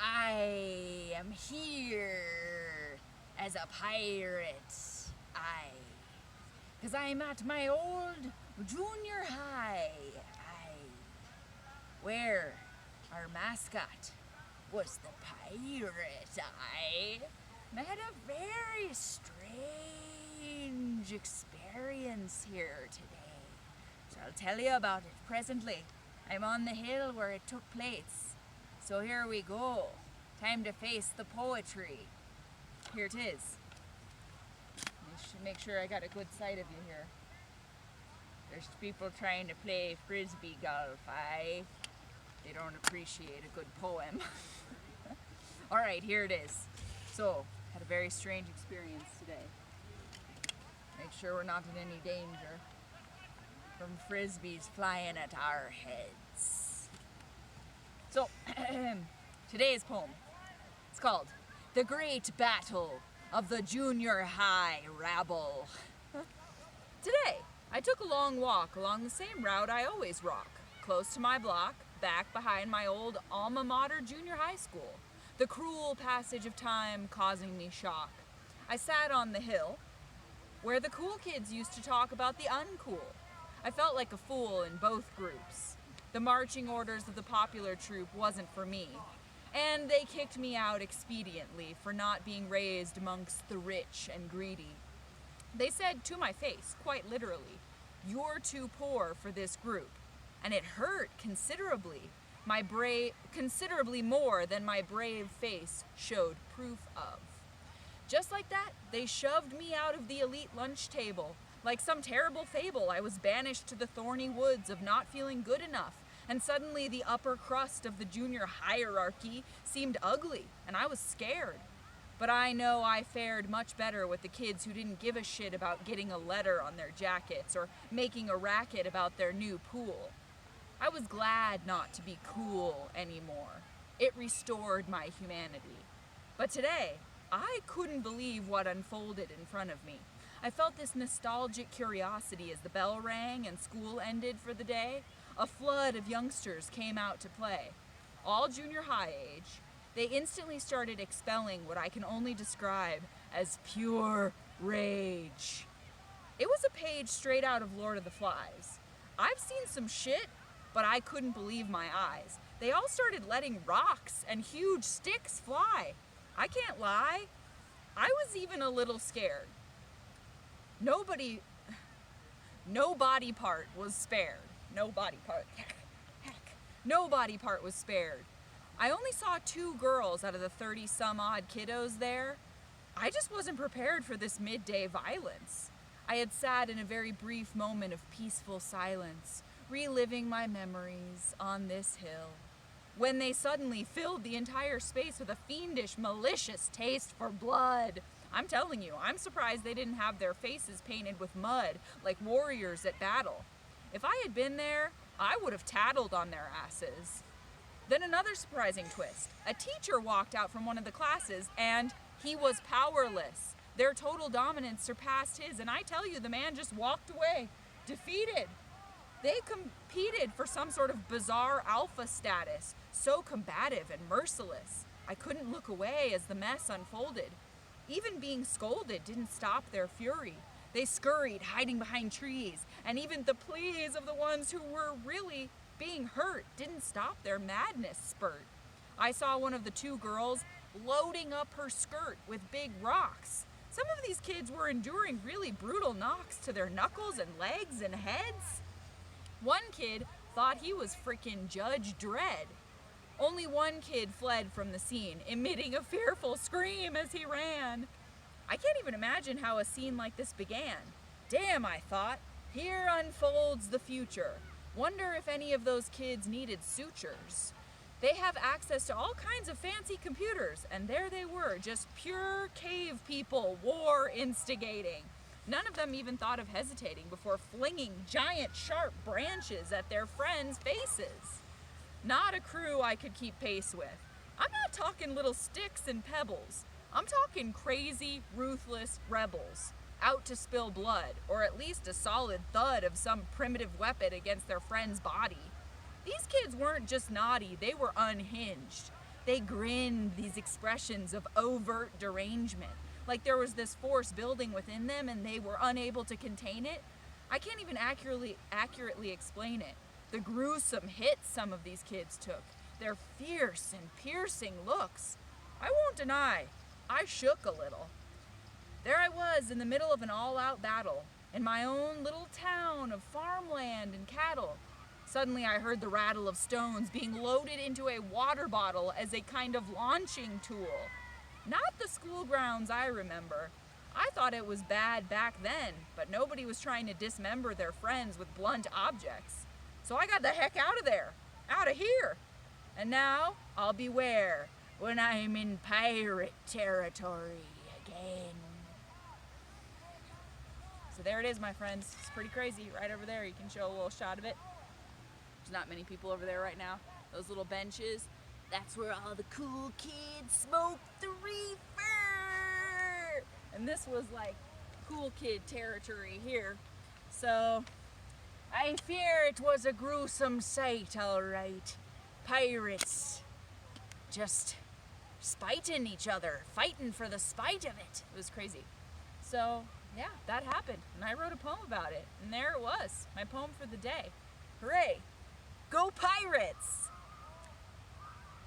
I am here as a pirate. Because I'm at my old junior high. Where our mascot was the pirate. I had a very strange experience here today. So I'll tell you about it presently. I'm on the hill where it took place. So here we go. Time to face the poetry. Here it is. Make sure I got a good sight of you here. There's people trying to play frisbee golf. They don't appreciate a good poem. All right, here it is. So, had a very strange experience today. Make sure we're not in any danger from frisbees flying at our heads. So, today's poem, it's called The Great Battle of the Junior High Rabble. Today, I took a long walk along the same route I always walk, close to my block, back behind my old alma mater junior high school, the cruel passage of time causing me shock. I sat on the hill where the cool kids used to talk about the uncool. I felt like a fool in both groups. The marching orders of the popular troop wasn't for me, and they kicked me out expediently for not being raised amongst the rich and greedy. They said to my face, quite literally, "You're too poor for this group." And it hurt considerably, considerably more than my brave face showed proof of. Just like that, they shoved me out of the elite lunch table. Like some terrible fable, I was banished to the thorny woods of not feeling good enough, and suddenly the upper crust of the junior hierarchy seemed ugly, and I was scared. But I know I fared much better with the kids who didn't give a shit about getting a letter on their jackets or making a racket about their new pool. I was glad not to be cool anymore. It restored my humanity. But today, I couldn't believe what unfolded in front of me. I felt this nostalgic curiosity as the bell rang and school ended for the day. A flood of youngsters came out to play, all junior high age. They instantly started expelling what I can only describe as pure rage. It was a page straight out of Lord of the Flies. I've seen some shit, but I couldn't believe my eyes. They all started letting rocks and huge sticks fly. I can't lie, I was even a little scared. No body part was spared. No body part was spared. I only saw 2 girls out of the 30-some-odd kiddos there. I just wasn't prepared for this midday violence. I had sat in a very brief moment of peaceful silence, reliving my memories on this hill, when they suddenly filled the entire space with a fiendish, malicious taste for blood. I'm telling you, I'm surprised they didn't have their faces painted with mud like warriors at battle. If I had been there, I would have tattled on their asses. Then another surprising twist. A teacher walked out from one of the classes, and he was powerless. Their total dominance surpassed his, and I tell you, the man just walked away, defeated. They competed for some sort of bizarre alpha status, so combative and merciless. I couldn't look away as the mess unfolded. Even being scolded didn't stop their fury. They scurried, hiding behind trees, and even the pleas of the ones who were really being hurt didn't stop their madness spurt. I saw one of the 2 girls loading up her skirt with big rocks. Some of these kids were enduring really brutal knocks to their knuckles and legs and heads. One kid thought he was frickin' Judge Dredd. Only one kid fled from the scene, emitting a fearful scream as he ran. I can't even imagine how a scene like this began. Damn, I thought, here unfolds the future. Wonder if any of those kids needed sutures. They have access to all kinds of fancy computers, and there they were, just pure cave people, war instigating. None of them even thought of hesitating before flinging giant sharp branches at their friends' faces. Not a crew I could keep pace with. I'm not talking little sticks and pebbles. I'm talking crazy, ruthless rebels, out to spill blood, or at least a solid thud of some primitive weapon against their friend's body. These kids weren't just naughty, they were unhinged. They grinned, these expressions of overt derangement. Like there was this force building within them and they were unable to contain it. I can't even accurately explain it. The gruesome hits some of these kids took, their fierce and piercing looks. I won't deny, I shook a little. There I was in the middle of an all-out battle, in my own little town of farmland and cattle. Suddenly I heard the rattle of stones being loaded into a water bottle as a kind of launching tool. Not the school grounds I remember. I thought it was bad back then, but nobody was trying to dismember their friends with blunt objects. So I got the heck out of there, out of here. And now I'll beware when I'm in pirate territory again. So there it is, my friends. It's pretty crazy. Right over there, you can show a little shot of it. There's not many people over there right now. Those little benches, that's where all the cool kids smoke the reefer. And this was like cool kid territory here. So I fear it was a gruesome sight, all right. Pirates just spiting each other, fighting for the spite of it. It was crazy. So yeah, that happened. And I wrote a poem about it. And there it was, my poem for the day. Hooray! Go Pirates!